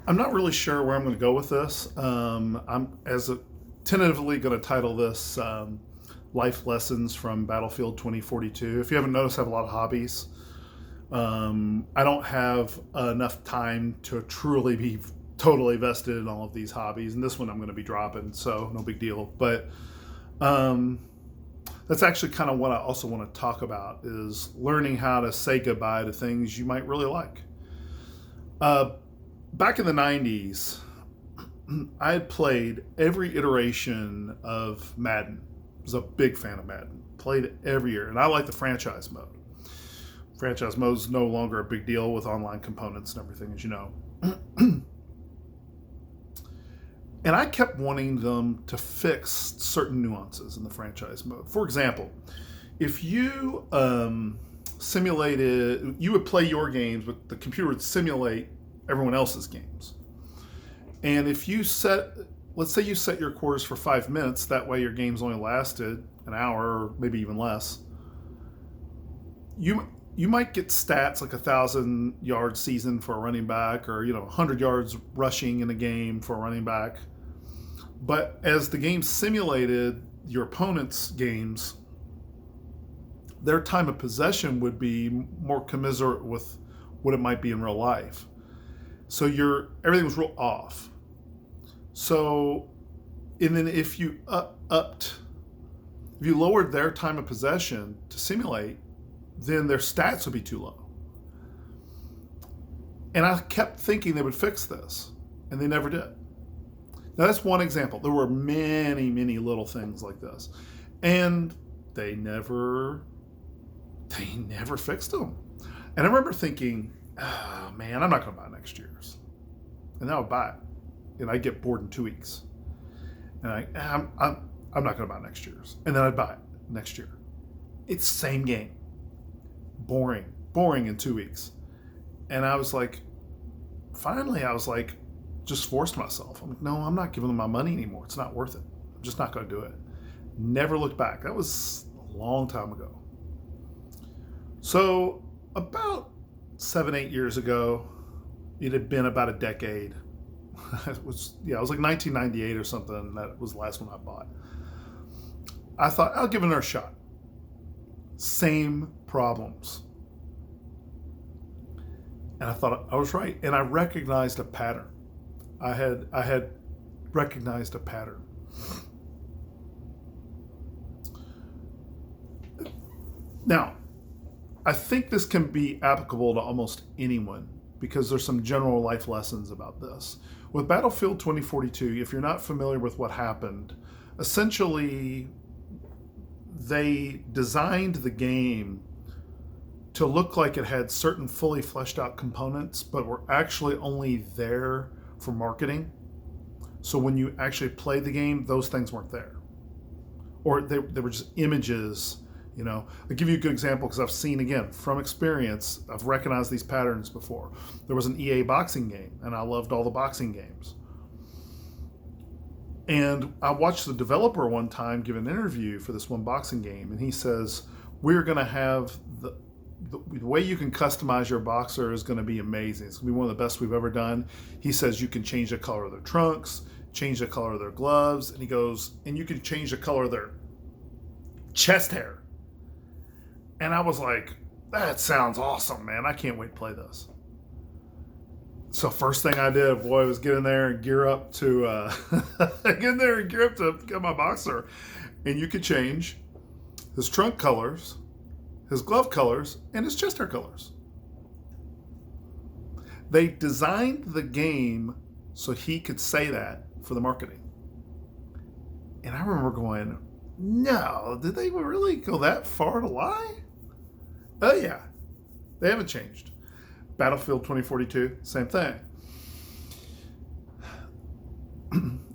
I'm not really sure where I'm going to go with this. Tentatively going to title this "Life Lessons from Battlefield 2042." If you haven't noticed, I have a lot of hobbies. I don't have enough time to truly be totally vested in all of these hobbies, and this one I'm going to be dropping, so no big deal. But um, that's actually kind of what I also want to talk about is learning how to say goodbye to things you might really like. Uh, Back in the 90s, I had played every iteration of Madden. I was a big fan of Madden. Played it every year, and I like the franchise mode. Franchise mode is no longer a big deal with online components and everything, as you know. And I kept wanting them to fix certain nuances in the franchise mode. For example, if you simulated, you would play your games, but the computer would simulate everyone else's games. And if you let's say you set your course for 5 minutes, that way your game's only lasted an hour or maybe even less. You might get stats like 1,000 yard season for a running back, or 100 yards rushing in a game for a running back. But as the game simulated your opponent's games, their time of possession would be more commensurate with what it might be in real life. So everything was real off. So, and then if you if you lowered their time of possession to simulate, then their stats would be too low. And I kept thinking they would fix this, and they never did. Now that's one example. There were many, many little things like this, and they never fixed them. And I remember thinking, oh, man, I'm not going to buy next year's. And then I would buy it, and I'd get bored in 2 weeks. And I'm not going to buy next year's. And then I'd buy it next year. It's the same game. Boring in 2 weeks. And I was like, finally, just forced myself. I'm like, no, I'm not giving them my money anymore. It's not worth it. I'm just not going to do it. Never looked back. That was a long time ago. So about 7-8 years ago, it had been about a decade. It was like 1998 or something. That was the last one I bought. I thought I'll give it another shot. Same problems. And I thought I was right. And I recognized a pattern. I had recognized a pattern. Now, I think this can be applicable to almost anyone because there's some general life lessons about this. With Battlefield 2042, if you're not familiar with what happened, essentially they designed the game to look like it had certain fully fleshed out components, but were actually only there for marketing. So when you actually played the game, those things weren't there. Or they were just images. I'll give you a good example because I've seen, again, from experience, I've recognized these patterns before. There was an EA boxing game, and I loved all the boxing games. And I watched the developer one time give an interview for this one boxing game, and he says, we're going to have the way you can customize your boxer is going to be amazing. It's going to be one of the best we've ever done. He says you can change the color of their trunks, change the color of their gloves, and he goes, and you can change the color of their chest hair. And I was like, that sounds awesome, man. I can't wait to play this. So first thing I did, boy, was get in there and gear up to get my boxer. And you could change his trunk colors, his glove colors, and his chest hair colors. They designed the game so he could say that for the marketing. And I remember going, no, did they really go that far to lie? Oh, yeah. They haven't changed. Battlefield 2042, same thing.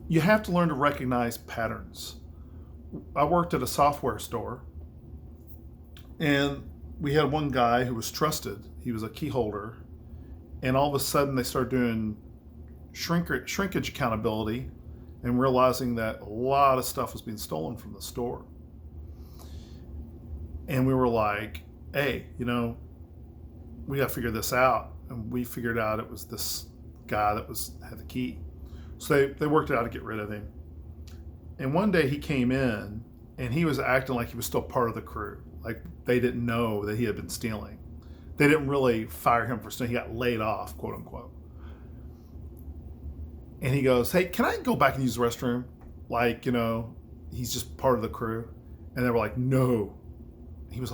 You have to learn to recognize patterns. I worked at a software store, and we had one guy who was trusted. He was a key holder, and all of a sudden they started doing shrinkage accountability and realizing that a lot of stuff was being stolen from the store. And we were like, hey, we got to figure this out. And we figured out it was this guy that had the key. So they worked it out to get rid of him. And one day he came in and he was acting like he was still part of the crew. Like they didn't know that he had been stealing. They didn't really fire him for stealing. He got laid off, quote unquote. And he goes, "Hey, can I go back and use the restroom? Like, he's just part of the crew." And they were like, "No." He was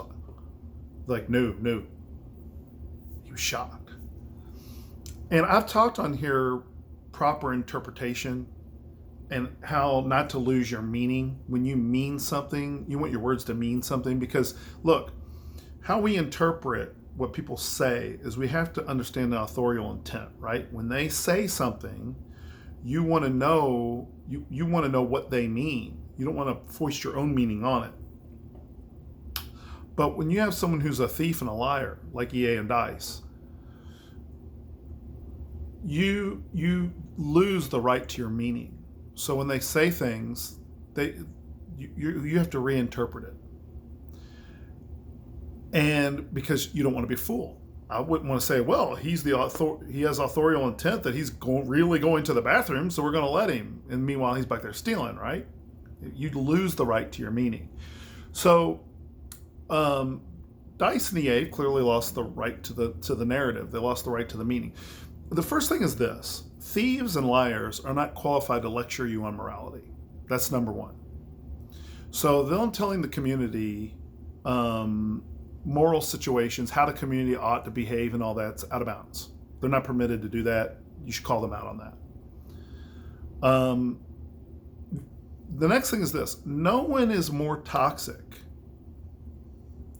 like, "No, no." He was shocked. And I've talked on here proper interpretation and how not to lose your meaning. When you mean something, you want your words to mean something, because look, how we interpret what people say is we have to understand the authorial intent, right? When they say something, you want to know you want to know what they mean. You don't want to foist your own meaning on it. But when you have someone who's a thief and a liar, like EA and DICE, you lose the right to your meaning. So when they say things, you have to reinterpret it. And because you don't want to be fooled. I wouldn't want to say, well, he has authorial intent that he's really going to the bathroom, so we're going to let him. And meanwhile, he's back there stealing, right? You lose the right to your meaning. So DICE and EA clearly lost the right to the narrative. They lost the right to the meaning. The first thing is this: thieves and liars are not qualified to lecture you on morality. That's number one. So them telling the community moral situations, how the community ought to behave and all that's out of bounds. They're not permitted to do that. You should call them out on that. The next thing is this: no one is more toxic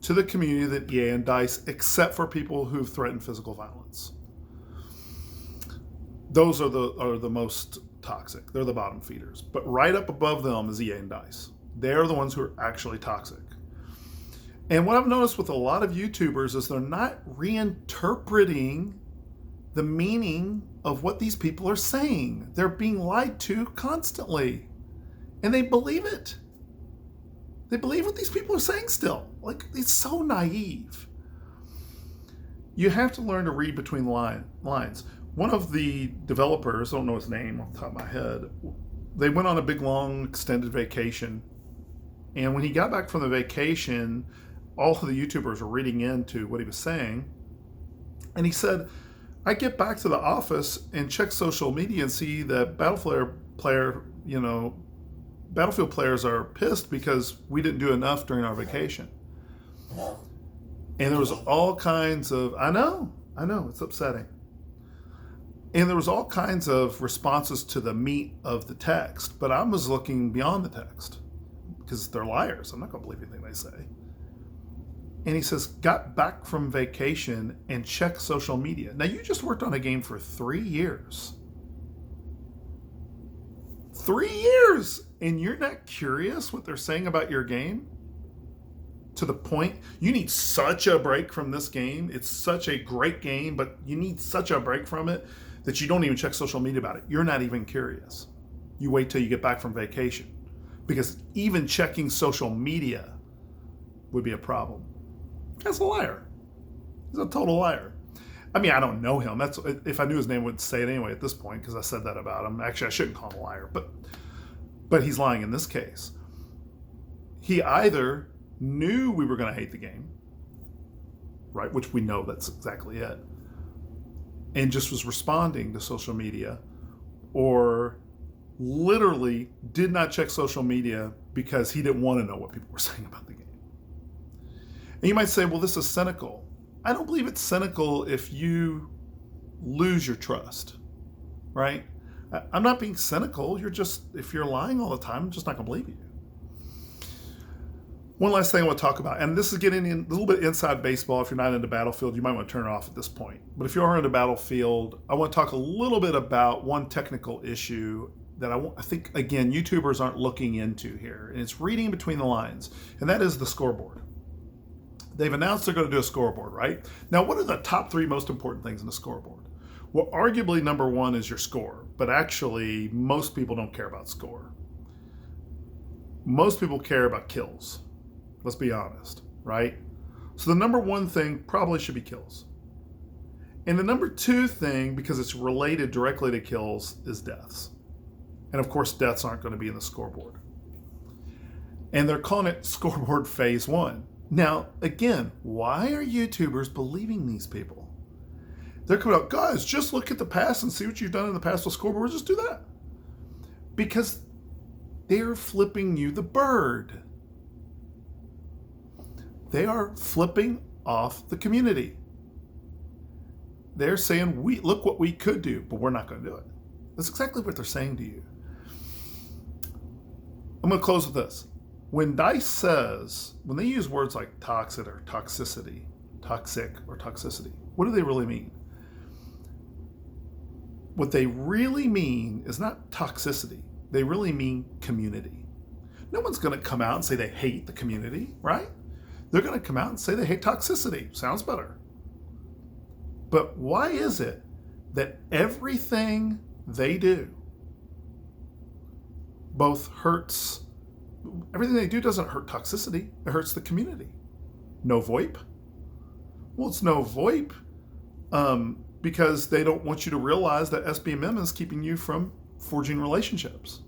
to the community than EA and DICE, except for people who've threatened physical violence. Those are the most toxic. They're the bottom feeders. But right up above them is EA and DICE. They're the ones who are actually toxic. And what I've noticed with a lot of YouTubers is they're not reinterpreting the meaning of what these people are saying. They're being lied to constantly. And they believe it. They believe what these people are saying still. Like, it's so naive. You have to learn to read between the lines. One of the developers, I don't know his name off the top of my head, they went on a big, long, extended vacation. And when he got back from the vacation, all of the YouTubers were reading into what he was saying. And he said, I get back to the office and check social media and see that Battlefield players are pissed because we didn't do enough during our vacation. And there was all kinds of, I know, it's upsetting. And there was all kinds of responses to the meat of the text, but I was looking beyond the text because they're liars. I'm not going to believe anything they say. And he says, got back from vacation and checked social media. Now, you just worked on a game for 3 years. 3 years! And you're not curious what they're saying about your game? To the point, you need such a break from this game. It's such a great game, but you need such a break from it that you don't even check social media about it. You're not even curious. You wait till you get back from vacation. Because even checking social media would be a problem. That's a liar. He's a total liar. I mean, I don't know him. That's, if I knew his name, I would say it anyway at this point, because I said that about him. Actually, I shouldn't call him a liar, but he's lying in this case. He either knew we were going to hate the game, right, which we know that's exactly it, and just was responding to social media, or literally did not check social media because he didn't want to know what people were saying about the game. And you might say, well, this is cynical. I don't believe it's cynical if you lose your trust, right? I'm not being cynical. If you're lying all the time, I'm just not going to believe you. One last thing I want to talk about, and this is getting in a little bit inside baseball. If you're not into Battlefield, you might want to turn it off at this point. But if you are into Battlefield, I want to talk a little bit about one technical issue that I think, again, YouTubers aren't looking into here, and it's reading between the lines, and that is the scoreboard. They've announced they're going to do a scoreboard, right? Now, what are the top 3 most important things in a scoreboard? Well, arguably number 1 is your score, but actually most people don't care about score. Most people care about kills. Let's be honest, right? So the number 1 thing probably should be kills. And the number two thing, because it's related directly to kills, is deaths. And of course, deaths aren't going to be in the scoreboard. And they're calling it scoreboard phase 1. Now, again, why are YouTubers believing these people? They're coming out, guys, just look at the past and see what you've done in the past with scoreboard. Just do that. Because they're flipping you the bird. They are flipping off the community. They're saying, look what we could do, but we're not going to do it. That's exactly what they're saying to you. I'm going to close with this. When DICE says, when they use words like toxic or toxicity, what do they really mean? What they really mean is not toxicity. They really mean community. No one's going to come out and say they hate the community, right? They're going to come out and say they hate toxicity. Sounds better. But why is it that everything they do both hurts, everything they do doesn't hurt toxicity, it hurts the community? No VoIP? Well, it's no VoIP because they don't want you to realize that SBMM is keeping you from forging relationships.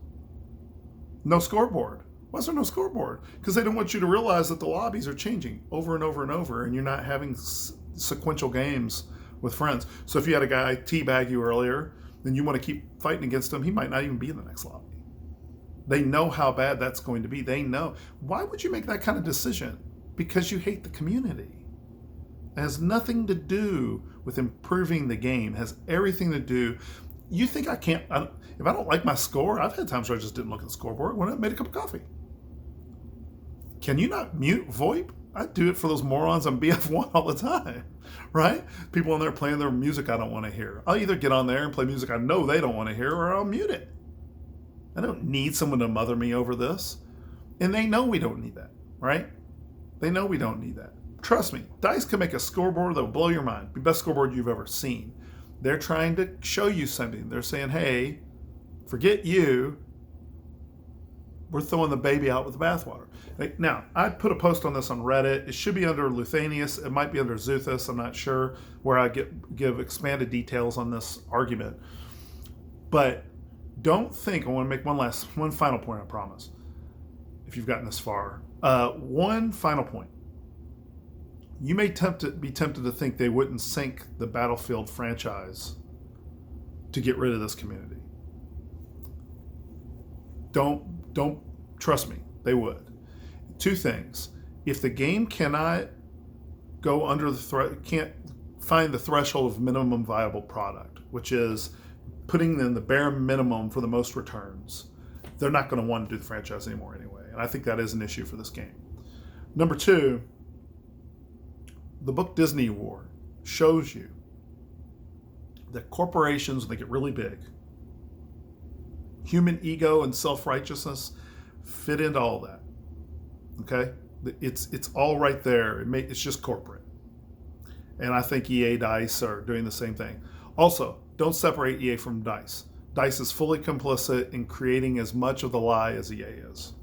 No scoreboard. Why is there no scoreboard? Because they don't want you to realize that the lobbies are changing over and over and over, and you're not having sequential games with friends. So if you had a guy teabag you earlier, then you want to keep fighting against him, he might not even be in the next lobby. They know how bad that's going to be. They know. Why would you make that kind of decision? Because you hate the community. It has nothing to do with improving the game. It has everything to do. You think I can't, if I don't like my score, I've had times where I just didn't look at the scoreboard when I made a cup of coffee. Can you not mute VoIP? I do it for those morons on BF1 all the time, right? People on there playing their music I don't want to hear. I'll either get on there and play music I know they don't want to hear, or I'll mute it. I don't need someone to mother me over this. And they know we don't need that, right? They know we don't need that. Trust me, DICE can make a scoreboard that will blow your mind. The best scoreboard you've ever seen. They're trying to show you something. They're saying, hey, forget you. We're throwing the baby out with the bathwater. Now, I put a post on this on Reddit. It should be under Luthanius. It might be under Zuthus. I'm not sure, where I give expanded details on this argument. But don't think, I want to make one final point, I promise, if you've gotten this far. One final point. You may be tempted to think they wouldn't sink the Battlefield franchise to get rid of this community. Don't trust me, they would. Two things. If the game cannot go under can't find the threshold of minimum viable product, which is putting in the bare minimum for the most returns, they're not going to want to do the franchise anymore anyway. And I think that is an issue for this game. Number two, the book Disney War shows you that corporations, when they get really big, human ego and self-righteousness fit into all that. Okay? It's all right there. It's just corporate. And I think EA, DICE are doing the same thing. Also, don't separate EA from DICE. DICE is fully complicit in creating as much of the lie as EA is.